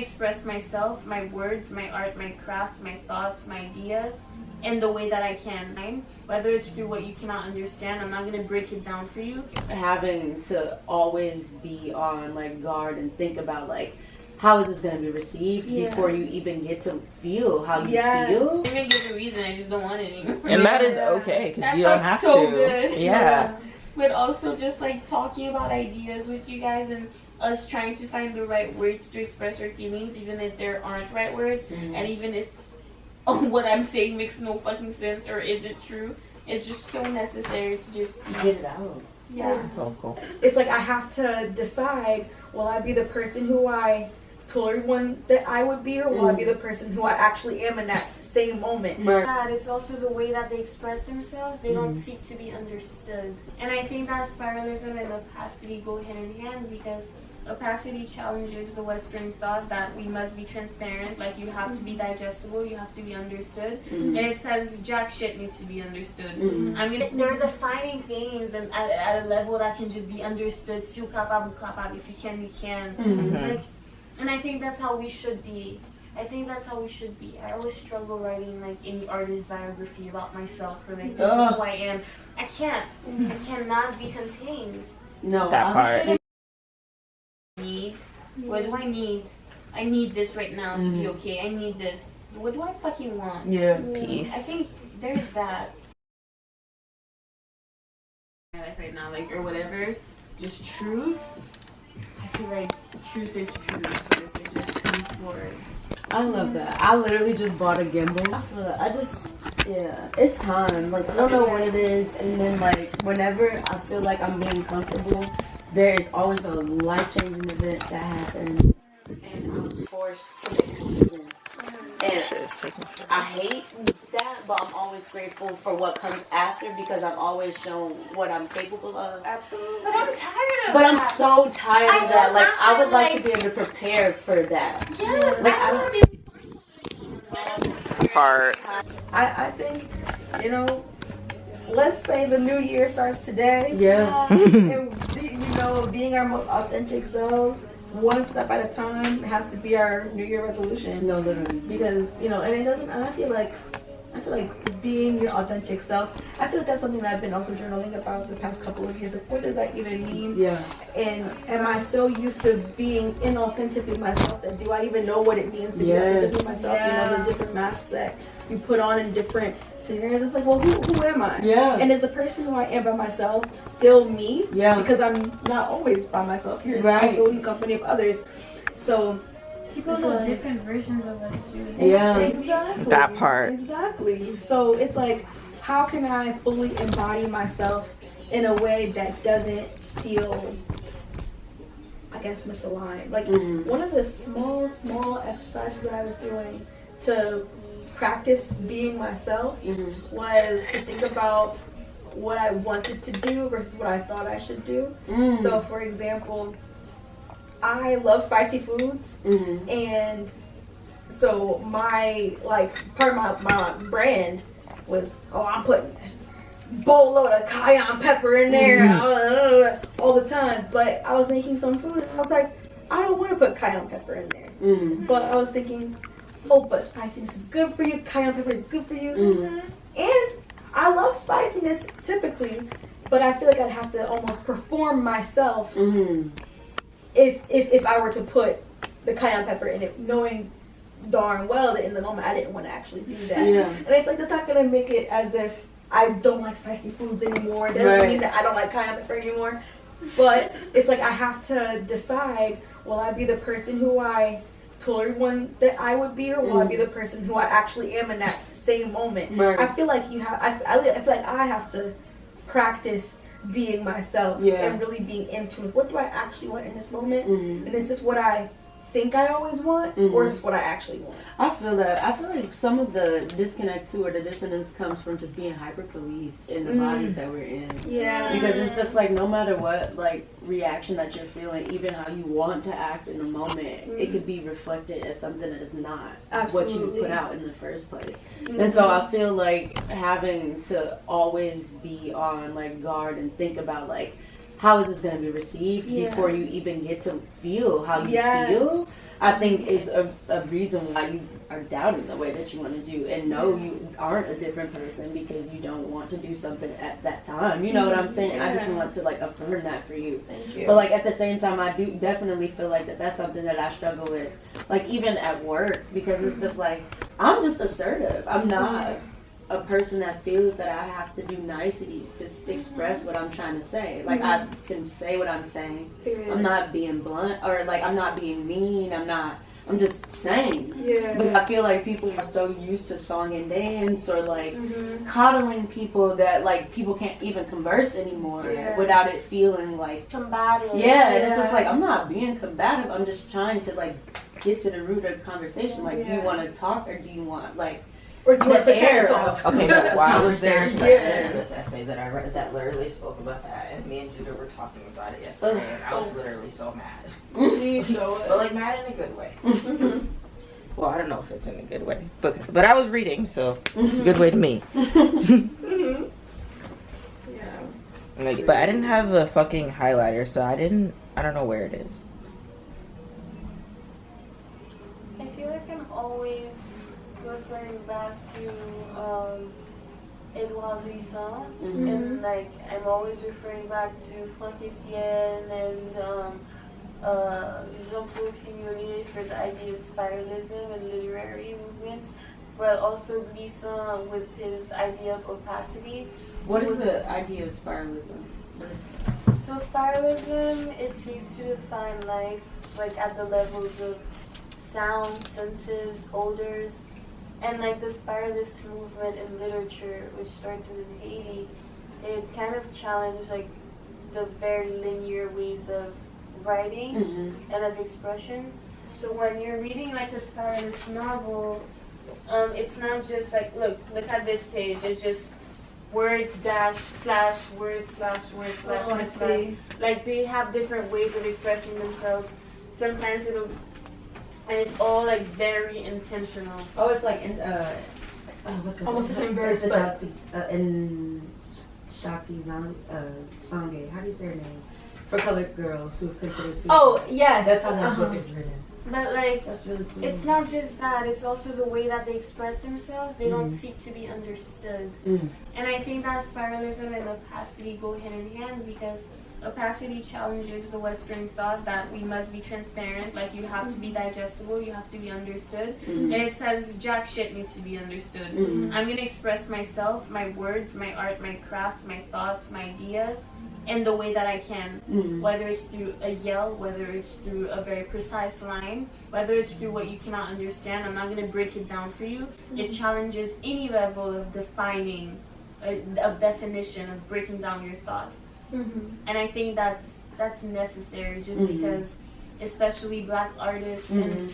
express myself, my words, my art, my craft, my thoughts, my ideas in the way that I can. Whether it's through what you cannot understand, I'm not going to break it down for you. Having to always be on like guard and think about like, how is this going to be received before you even get to feel how you feel? I'm going to give a reason, I just don't want it anymore. And that is okay, because you don't have so to. Good. Yeah. But also just like talking about ideas with you guys and us trying to find the right words to express our feelings, even if there aren't right words, and even if what I'm saying makes no fucking sense or isn't true, it's just so necessary to just get it out. Yeah. Oh, cool. It's like I have to decide, will I be the person who I told everyone that I would be, or will I be the person who I actually am in that same moment? Right. It's also the way that they express themselves. They don't seek to be understood. And I think that spiralism and opacity go hand in hand, because opacity challenges the Western thought that we must be transparent, like you have to be digestible, you have to be understood. And it says jack shit needs to be understood. I mean, they're defining things and at a level that can just be understood. If you can, you can. Like, and I think that's how we should be. I always struggle writing like any artist biography about myself, or like this is who I am. I cannot be contained. No, that part. What do I need? I need this right now to be okay. I need this. What do I fucking want? Yeah. Peace. I think there's that. Right now, like, or whatever, just truth. I feel like truth is truth. It just comes forward. I love that. I literally just bought a gimbal. It's time. Like, I don't know what it is, and then like whenever I feel like I'm being comfortable, there is always a life-changing event that happens, and I'm forced to make a decision. And I hate that, but I'm always grateful for what comes after, because I'm always shown what I'm capable of. Absolutely. But I'm tired of But that. I'm so tired of that. Like, I would like to like- be able to prepare for that. Yes, Like, I want to be. Part. I think, you know, let's say the new year starts today. Yeah. And, you know, being our most authentic selves, one step at a time, has to be our New Year resolution. No, literally. Because, you know, and it doesn't, and I feel like being your authentic self, I feel like that's something that I've been also journaling about the past couple of years. Like, what does that even mean? Yeah. And am I so used to being inauthentic with myself that do I even know what it means to be authentic with myself? You know, the different masks that you put on in different scenarios. It's like, well, who am I? Yeah. And is the person who I am by myself still me? Yeah. Because I'm not always by myself. You're also in the company of others. So People know different versions of us too. Yeah. Exactly. That part. Exactly. So it's like, how can I fully embody myself in a way that doesn't feel, I guess, misaligned? Like, one of the small exercises that I was doing to practice being myself was to think about what I wanted to do versus what I thought I should do. So, for example, I love spicy foods, and so my, like, part of my brand was, I'm putting a boatload of cayenne pepper in there all the time. But I was making some food, and I was like, I don't want to put cayenne pepper in there. But I was thinking, but spiciness is good for you, cayenne pepper is good for you. And I love spiciness typically, but I feel like I'd have to almost perform myself if I were to put the cayenne pepper in it, knowing darn well that in the moment I didn't want to actually do that. And it's like, that's not going to make it as if I don't like spicy foods anymore. It doesn't mean that I don't like cayenne pepper anymore. But it's like, I have to decide, will I be the person who I told everyone that I would be, or will I be the person who I actually am in that same moment? I feel like I feel like I have to practice being myself and really being into it. What do I actually want in this moment? And is this what I think I always want, or is this what I actually want? I feel that. I feel like some of the disconnect too, or the dissonance, comes from just being hyper-policed in the bodies that we're in. Because it's just like, no matter what, like, reaction that you're feeling, even how you want to act in the moment, it could be reflected as something that is not what you put out in the first place. And so I feel like having to always be on like guard and think about like, how is this going to be received before you even get to feel how you feel. I think it's a reason why you are doubting the way that you want to do, and no, you aren't a different person because you don't want to do something at that time. You know what I'm saying? I just want to like affirm that for you. Thank you. But like at the same time, I do definitely feel like that's something that I struggle with, like even at work, because it's just like I'm just assertive. I'm not a person that feels that I have to do niceties to express what I'm trying to say. Like I can say what I'm saying. I'm not being blunt, or like I'm not being mean. I'm just saying. Yeah. But I feel like people are so used to song and dance, or like coddling people, that like people can't even converse anymore without it feeling like combative. Yeah, and it's just like I'm not being combative. I'm just trying to like get to the root of the conversation. Like, do you want to talk, or do you want like or do you want the to air talk? Okay, but while I was there, Conversation. this essay that I read that literally spoke about that, and me and Judah were talking about it yesterday, and I was literally so mad. Please show us. But like mad in a good way. Well, I don't know if it's in a good way, but I was reading, so it's a good way to me. Like, but I didn't have a fucking highlighter, so I don't know where it is. I feel like I'm always referring back to Edouard Glissant, and like I'm always referring back to Franck Etienne and Jean-Claude Fignolet for the idea of spiralism and literary movements, but also Glissant with his idea of opacity. What is the idea of spiralism? So spiralism, it seeks to define life like at the levels of sound, senses, odors, and like the spiralist movement in literature, which started in Haiti, it kind of challenged like the very linear ways of writing and of expression. So when you're reading like a spiralist novel, it's not just like look at this page. It's just words dash slash words slash words slash words slash. Like they have different ways of expressing themselves. Sometimes and it's all like very intentional. Oh, it's like in what's it Almost called? in verse, but in Shakti Spange. How do you say her name? For colored girls who consider suicide. oh yes, That's how that book is written. But like That's really cool. it's not just that, it's also the way that they express themselves. They don't seek to be understood. And I think that spiralism and opacity go hand in hand, because opacity challenges the Western thought that we must be transparent, like you have to be digestible, you have to be understood. And it says jack shit needs to be understood. I'm going to express myself, my words, my art, my craft, my thoughts, my ideas, in the way that I can, whether it's through a yell, whether it's through a very precise line, whether it's through what you cannot understand. I'm not going to break it down for you. It challenges any level of defining, of definition, of breaking down your thoughts. And I think that's necessary, just because especially Black artists and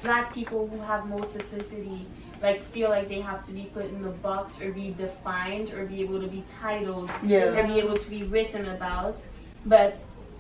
Black people who have multiplicity like feel like they have to be put in the box or be defined or be able to be titled or be able to be written about, but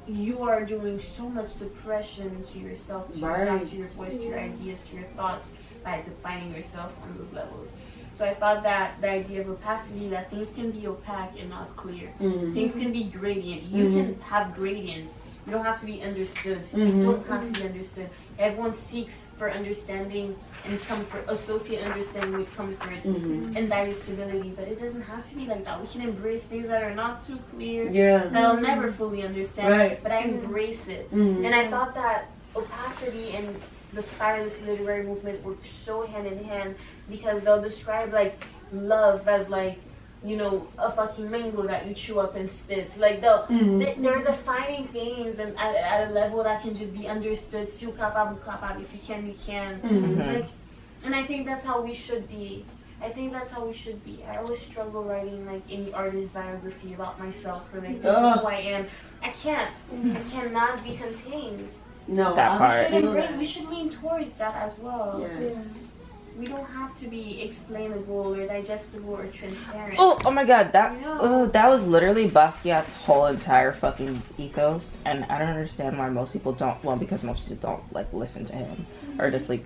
you are doing so much suppression to yourself, to your thoughts, to your voice, to your ideas, to your thoughts, by defining yourself on those levels. So I thought that the idea of opacity, that things can be opaque and not clear. Things can be gradient. You can have gradients. You don't have to be understood. You don't have to be understood. Everyone seeks for understanding and comfort, associate understanding with comfort and digestibility, but it doesn't have to be like that. We can embrace things that are not too clear, that I'll never fully understand, but I embrace it. And I thought that opacity and the spiralist literary movement work so hand in hand, because they'll describe like love as like, you know, a fucking mango that you chew up and spit. Like they're defining things and at a level that can just be understood. Si ou capable, capable. If you can, you can. Like, and I think that's how we should be. I always struggle writing like any artist biography about myself, or like this is who I am. I cannot be contained. No, that part. We should lean towards that as well. Yes. We don't have to be explainable or digestible or transparent. Oh my god, that was literally Basquiat's whole entire fucking ethos, and I don't understand why most people don't. Well, because most people don't like listen to him. or just like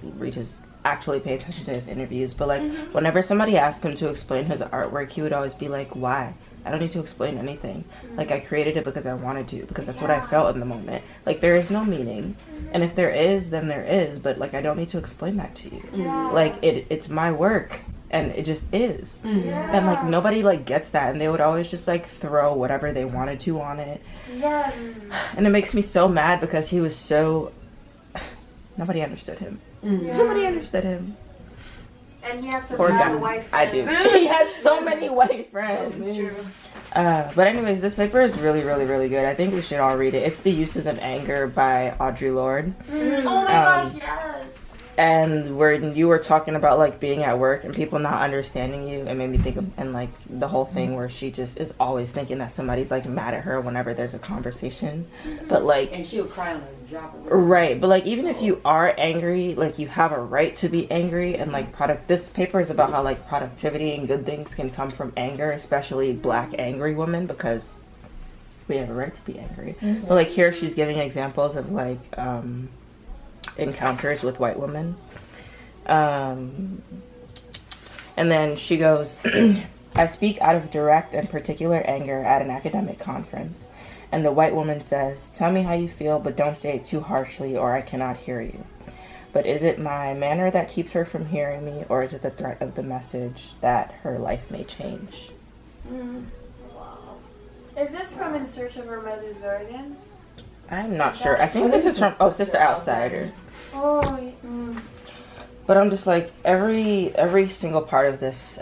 actually pay attention to his interviews. But like whenever somebody asked him to explain his artwork, he would always be like, why? I don't need to explain anything. Like, I created it because I wanted to, because that's what I felt in the moment. Like, there is no meaning. And if there is, then there is. But, like, I don't need to explain that to you. Like, it's my work. And it just is. And, like, nobody, like, gets that. And they would always just, like, throw whatever they wanted to on it. Yes. And it makes me so mad because he was so... Nobody understood him. Nobody understood him. And he had some Poor guy. white I friends. do. He had so many white friends. That's true. But anyways, this paper is really, really, really good. I think we should all read it. It's The Uses of Anger by Audre Lorde. Oh my gosh, yes. And when you were talking about like being at work and people not understanding you, it made me think of, and like the whole thing where she just is always thinking that somebody's like mad at her whenever there's a conversation. But like, And she'll cry on a drop of right, but like even if you are angry, like you have a right to be angry. And like this paper is about how like productivity and good things can come from anger, especially Black angry women, because we have a right to be angry. But like here she's giving examples of like encounters with white women. And then she goes, I speak out of direct and particular anger at an academic conference, and the white woman says, tell me how you feel, but don't say it too harshly or I cannot hear you. But is it my manner that keeps her from hearing me, or is it the threat of the message that her life may change? Wow. Is this from In Search of Her Mother's Gardens? I'm not sure. I think this is from Sister Outsider. Oh, But I'm just like, every single part of this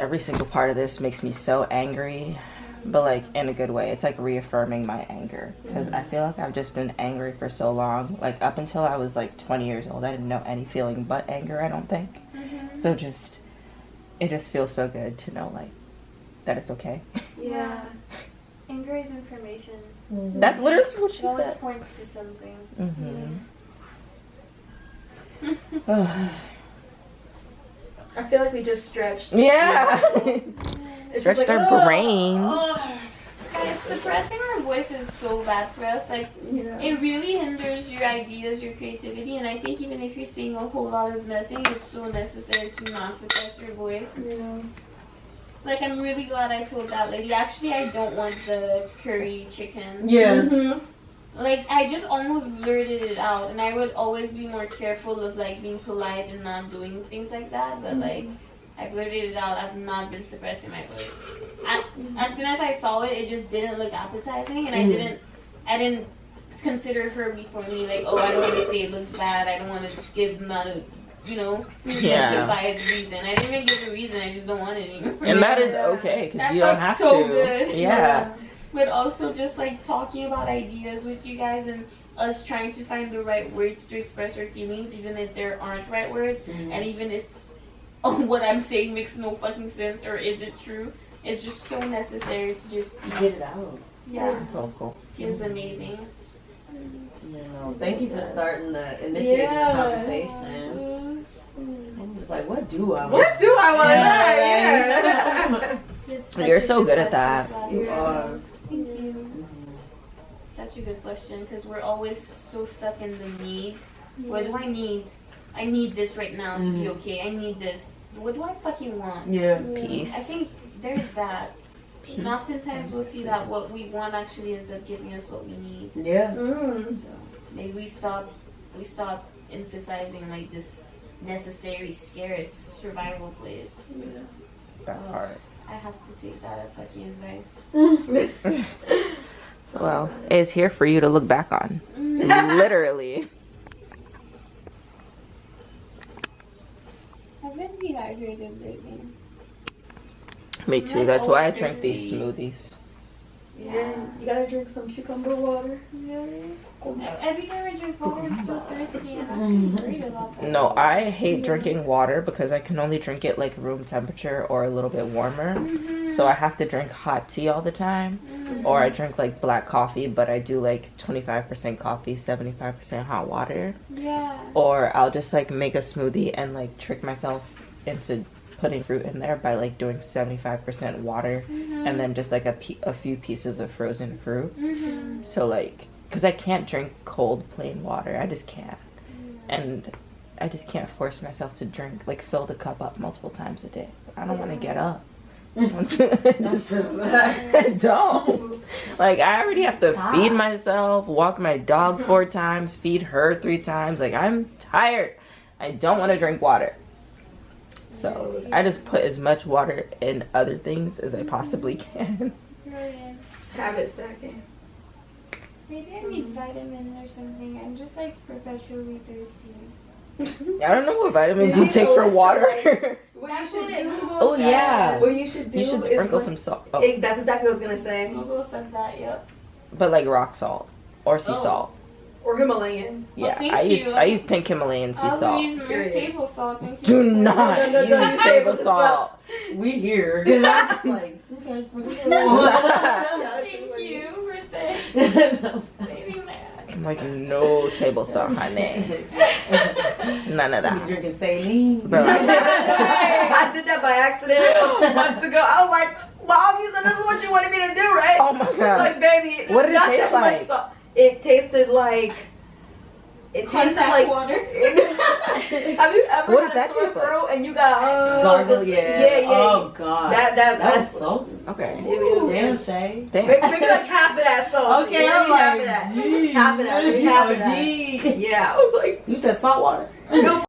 makes me so angry, but like in a good way. It's like reaffirming my anger, because I feel like I've just been angry for so long. Like up until I was like 20 years old, I didn't know any feeling but anger, I don't think. So it just feels so good to know like that it's okay. yeah. Anger is information. That's literally what she It always said. points to something. I feel like we just stretched. Yeah. It's Stretch like, their oh, brains. Guys, suppressing our voice is so bad for us. Like, Yeah. it really hinders your ideas, your creativity, and I think even if you're saying a whole lot of nothing, it's so necessary to not suppress your voice. Yeah. Like, I'm really glad I told that lady. Actually, I don't want the curry chicken. Yeah. Like, I just almost blurted it out, and I would always be more careful of, like, being polite and not doing things like that, but, like, I blurted it out. I've not been suppressing my voice. As soon as I saw it, it just didn't look appetizing, and I didn't consider her before me, like, oh, I don't want to say it looks bad, I don't want to give not a, justified reason. I didn't even give a reason, I just don't want it anymore. And that is okay, because That you don't felt have so to. good. Yeah. But also just like talking about ideas with you guys and us trying to find the right words to express our feelings, even if there aren't right words, and even if what I'm saying makes no fucking sense or isn't true, it's just so necessary to just be. Get it out. Yeah, Cool. feels amazing. Thank you for starting initiating the conversation. Yeah. I'm just like, what do I want? What do I want to know? It's You're such a so good at question that. to ask You yourselves. Thank you. Such a good question, because we're always so stuck in the need. What do I need? I need this right now to be okay. I need this. What do I fucking want? Yeah. Peace. I think there's that. And oftentimes we'll see that what we want actually ends up giving us what we need. Yeah. So maybe we stop emphasizing like this necessary, scarce survival place. That part. I have to take that as fucking advice. Well, it's here for you to look back on. Literally. I've been dehydrated lately. Me too. That's why I drink these smoothies. Yeah. You gotta drink some cucumber water. Really? Every time I drink water, I'm so thirsty, and I'm worried about that. No, I hate drinking water because I can only drink it like room temperature or a little bit warmer. So I have to drink hot tea all the time. Or I drink like black coffee, but I do like 25% coffee, 75% hot water. Yeah. Or I'll just like make a smoothie and like trick myself into putting fruit in there by like doing 75% water and then just like a few pieces of frozen fruit. So like, because I can't drink cold plain water, I just can't. And I just can't force myself to drink, like fill the cup up multiple times a day. I don't want to get up. I don't. Like, I already have to feed myself, walk my dog 4 times, feed her 3 times. Like, I'm tired. I don't want to drink water. So I just put as much water in other things as I possibly can. Habit stacking. Maybe I need vitamin or something. I'm just like perpetually thirsty. I don't know what vitamins you take for water. What you should Google do? Oh said. yeah. What you should do? You should is sprinkle when- some salt. Oh. That's exactly what I was gonna say. Google said that. Yep. But like rock salt or sea Oh. salt. Or Himalayan. Yeah, thank I use you. pink Himalayan sea I'll salt. use my Period. table salt. Thank you. Do not No, use use table table salt. We here. Cause I'm just like, okay, sprinkle some Thank you for saying that. I'm like, no table salt, honey. None of You that. drinking saline. Bro. I did that by accident a few months ago. I was like, Mom, you said this is what you wanted me to do, right? Oh my god. Like, baby, What did it not taste that much like? salt. It tasted like. It tasted Contact like water. Have you ever What does had that a sore taste like? throat and you got Gargle, this- yeah. Oh god. That's That's salt. Okay. Damn, Shay. Damn. Maybe like half of that salt. Okay, Maybe I'm half like, of that. geez, Half of that. Maybe half of that. OD. Yeah, I was like, You said salt water. go